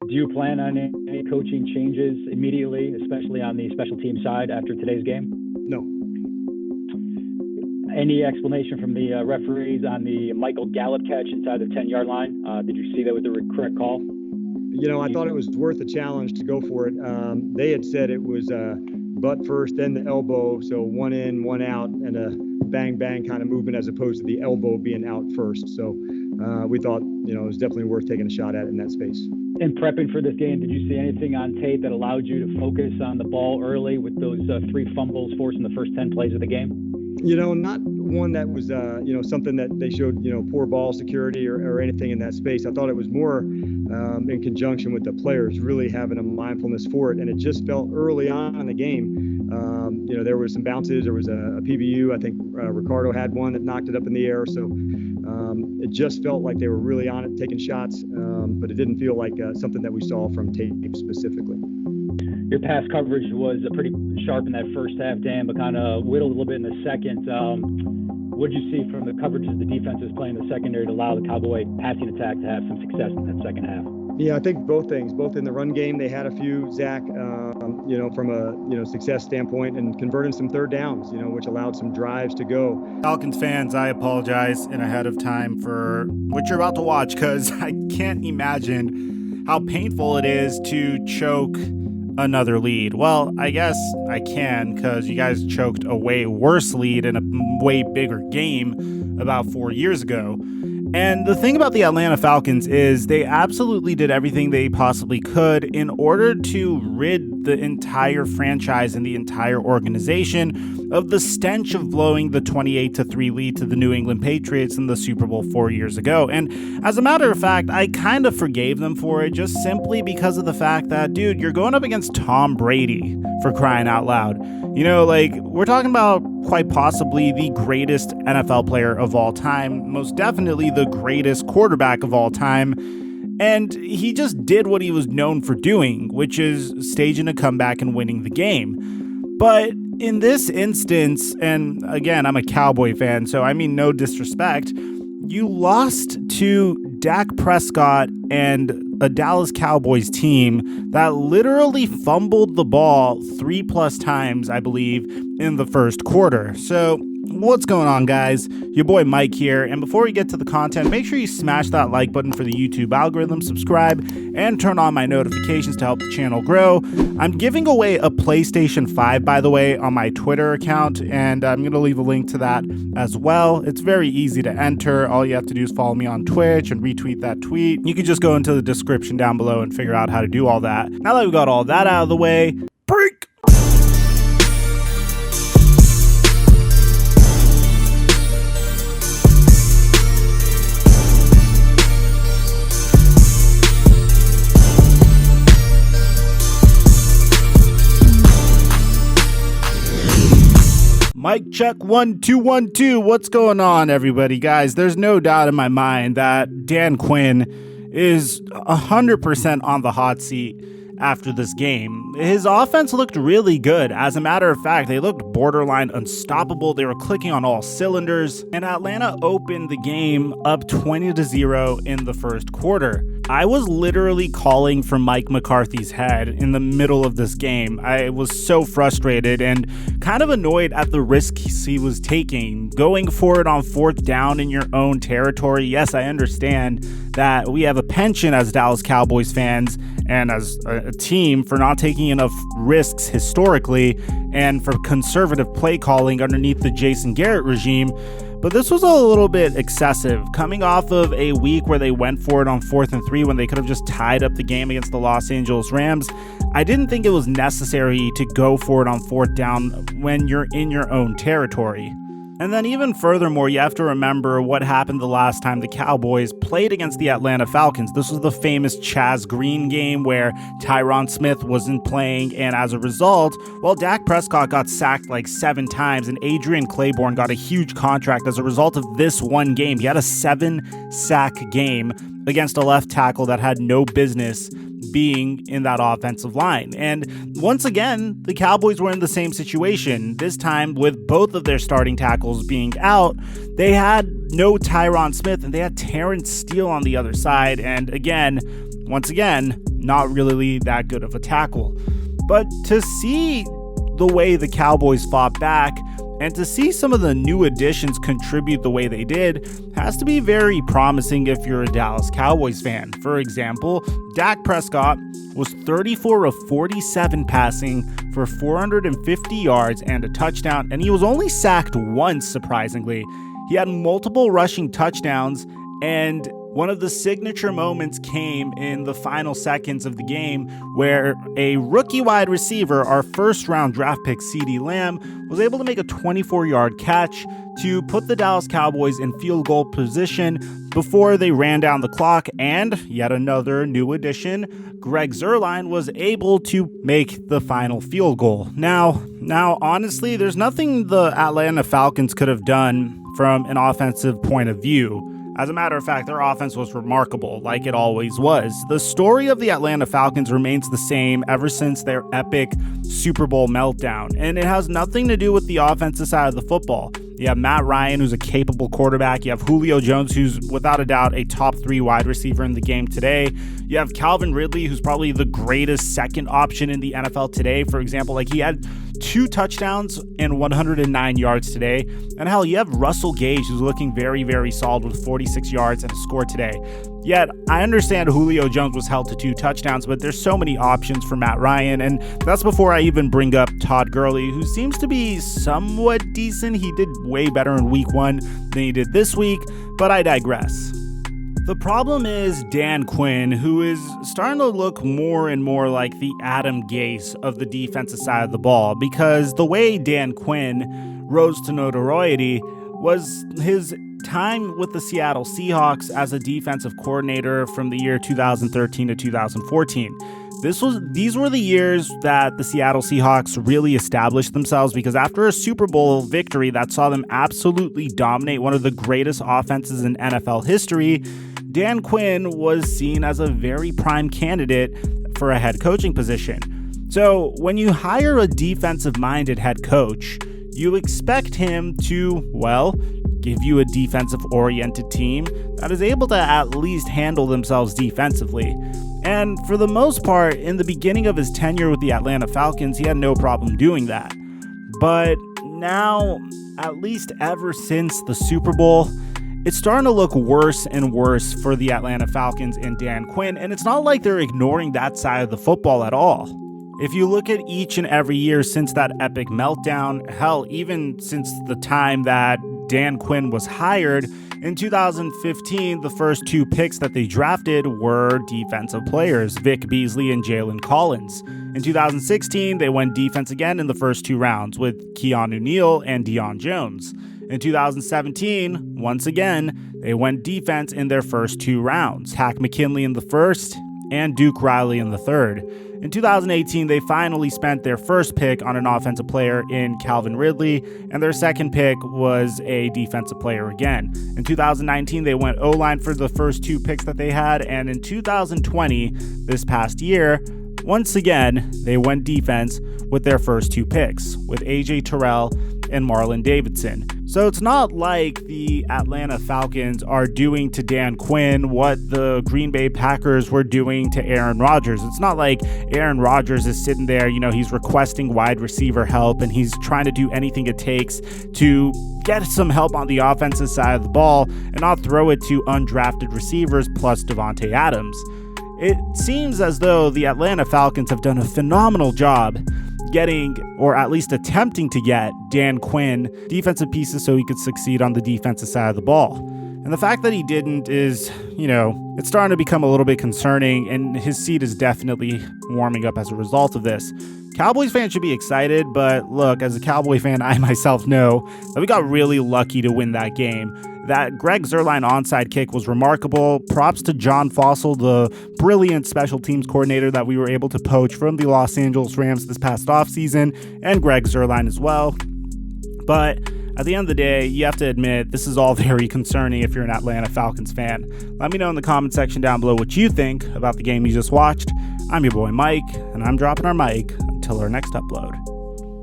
Do you plan on any coaching changes immediately, especially on the special team side after today's game? No. Any explanation from the referees on the Michael Gallup catch inside the 10-yard line? Did you see that was the correct call? I thought it was worth a challenge to go for it. They had said it was butt first, then the elbow, so one in, one out, and a bang-bang kind of movement as opposed to the elbow being out first. So we thought, it was definitely worth taking a shot at in that space. In prepping for this game, did you see anything on tape that allowed you to focus on the ball early with those 3 fumbles forced in the first 10 plays of the game? Not one that was, something that they showed, poor ball security or anything in that space. I thought it was more in conjunction with the players really having a mindfulness for it. And it just felt early on in the game, there was some bounces. There was a PBU. I think Ricardo had one that knocked it up in the air. So it just felt like they were really on it, taking shots. But it didn't feel like something that we saw from tape specifically. Your pass coverage was pretty sharp in that first half, Dan, but kind of whittled a little bit in the second. What did you see from the coverages the defense was playing in the secondary to allow the Cowboy passing attack to have some success in that second half? Yeah, I think both things. Both in the run game, they had a few, Zach, from a success standpoint, and converting some third downs, which allowed some drives to go. Falcons fans, I apologize in ahead of time for what you're about to watch, because I can't imagine how painful it is to choke another lead. Well, I guess I can, because you guys choked a way worse lead in a way bigger game about 4 years ago. And the thing about the Atlanta Falcons is they absolutely did everything they possibly could in order to rid the entire franchise and the entire organization of the stench of blowing the 28-3 lead to the New England Patriots in the Super Bowl 4 years ago. And as a matter of fact, I kind of forgave them for it just simply because of the fact that, dude, you're going up against Tom Brady, for crying out loud. We're talking about quite possibly the greatest NFL player of all time, most definitely the greatest quarterback of all time. And he just did what he was known for doing, which is staging a comeback and winning the game. But in this instance, and again, I'm a Cowboy fan, so I mean no disrespect, you lost to Dak Prescott and a Dallas Cowboys team that literally fumbled the ball 3+ times, I believe, in the first quarter. So what's going on, guys? Your boy Mike here, and before we get to the content, make sure you smash that like button for the YouTube algorithm, subscribe, and turn on my notifications to help the channel grow. I'm giving away a PlayStation 5, by the way, on my Twitter account, and I'm going to leave a link to that as well. It's very easy to enter. All you have to do is follow me on Twitch and retweet that tweet. You can just go into the description down below and figure out how to do all that. Now that we got all that out of the way, break! Mic check 1 2 1 2. What's going on, everybody? Guys, there's no doubt in my mind that Dan Quinn is 100% on the hot seat after this game. His offense looked really good. As a matter of fact, they looked borderline unstoppable. They were clicking on all cylinders, and Atlanta opened the game up 20-0 in the first quarter. I was literally calling for Mike McCarthy's head in the middle of this game. I was so frustrated and kind of annoyed at the risks he was taking. Going for it on 4th down in your own territory. Yes, I understand that we have a penchant as Dallas Cowboys fans and as a team for not taking enough risks historically and for conservative play calling underneath the Jason Garrett regime. But this was a little bit excessive, coming off of a week where they went for it on 4th and 3 when they could have just tied up the game against the Los Angeles Rams. I didn't think it was necessary to go for it on 4th down when you're in your own territory. And then even furthermore, you have to remember what happened the last time the Cowboys played against the Atlanta Falcons. This was the famous Chaz Green game where Tyron Smith wasn't playing, and as a result, well, Dak Prescott got sacked like 7 times, and Adrian Claiborne got a huge contract as a result of this one game. He had a 7-sack game against a left tackle that had no business being in that offensive line. And once again, the Cowboys were in the same situation. This time, with both of their starting tackles being out, they had no Tyron Smith and they had Terrence Steele on the other side. And again, once again, not really that good of a tackle. But to see the way the Cowboys fought back and to see some of the new additions contribute the way they did has to be very promising if you're a Dallas Cowboys fan. For example, Dak Prescott was 34 of 47 passing for 450 yards and a touchdown, and he was only sacked once, surprisingly. He had multiple rushing touchdowns, and one of the signature moments came in the final seconds of the game where a rookie wide receiver, our first-round draft pick, CeeDee Lamb, was able to make a 24-yard catch to put the Dallas Cowboys in field goal position before they ran down the clock, and yet another new addition, Greg Zuerlein, was able to make the final field goal. Now, honestly, there's nothing the Atlanta Falcons could have done from an offensive point of view. As a matter of fact, their offense was remarkable, like it always was. The story of the Atlanta Falcons remains the same ever since their epic Super Bowl meltdown, and it has nothing to do with the offensive side of the football. You have Matt Ryan, who's a capable quarterback. You have Julio Jones, who's without a doubt a top 3 wide receiver in the game today. You have Calvin Ridley, who's probably the greatest second option in the NFL today. For example, he had 2 touchdowns and 109 yards today. And hell, you have Russell Gage, who's looking very, very solid with 46 yards and a score today. Yet, I understand Julio Jones was held to 2 touchdowns, but there's so many options for Matt Ryan, and that's before I even bring up Todd Gurley, who seems to be somewhat decent. He did way better in week 1 than he did this week, but I digress. The problem is Dan Quinn, who is starting to look more and more like the Adam Gase of the defensive side of the ball, because the way Dan Quinn rose to notoriety was his time with the Seattle Seahawks as a defensive coordinator from the year 2013 to 2014. These were the years that the Seattle Seahawks really established themselves, because after a Super Bowl victory that saw them absolutely dominate one of the greatest offenses in NFL history, Dan Quinn was seen as a very prime candidate for a head coaching position. So when you hire a defensive-minded head coach, you expect him to, give you a defensive-oriented team that is able to at least handle themselves defensively. And for the most part, in the beginning of his tenure with the Atlanta Falcons, he had no problem doing that. But now, at least ever since the Super Bowl, it's starting to look worse and worse for the Atlanta Falcons and Dan Quinn, and it's not like they're ignoring that side of the football at all. If you look at each and every year since that epic meltdown, hell, even since the time that Dan Quinn was hired, in 2015, the first 2 picks that they drafted were defensive players, Vic Beasley and Jalen Collins. In 2016, they went defense again in the first 2 rounds with Keanu Neal and Deion Jones. In 2017, once again, they went defense in their first 2 rounds, Hack McKinley in the first and Duke Riley in the third. In 2018, they finally spent their first pick on an offensive player in Calvin Ridley, and their second pick was a defensive player again. In 2019, they went O-line for the first 2 picks that they had, and in 2020, this past year, once again, they went defense with their first 2 picks, with A.J. Terrell and Marlon Davidson. So it's not like the Atlanta Falcons are doing to Dan Quinn what the Green Bay Packers were doing to Aaron Rodgers. It's not like Aaron Rodgers is sitting there, he's requesting wide receiver help and he's trying to do anything it takes to get some help on the offensive side of the ball and not throw it to undrafted receivers plus Devontae Adams. It seems as though the Atlanta Falcons have done a phenomenal job getting, or at least attempting to get, Dan Quinn defensive pieces so he could succeed on the defensive side of the ball. And the fact that he didn't is, it's starting to become a little bit concerning, and his seat is definitely warming up as a result of this. Cowboys fans should be excited, but look, as a Cowboy fan, I myself know that we got really lucky to win that game. That Greg Zuerlein onside kick was remarkable. Props to John Fossil, the brilliant special teams coordinator that we were able to poach from the Los Angeles Rams this past offseason, and Greg Zuerlein as well. But at the end of the day, you have to admit, this is all very concerning if you're an Atlanta Falcons fan. Let me know in the comment section down below what you think about the game you just watched. I'm your boy Mike, and I'm dropping our mic until our next upload.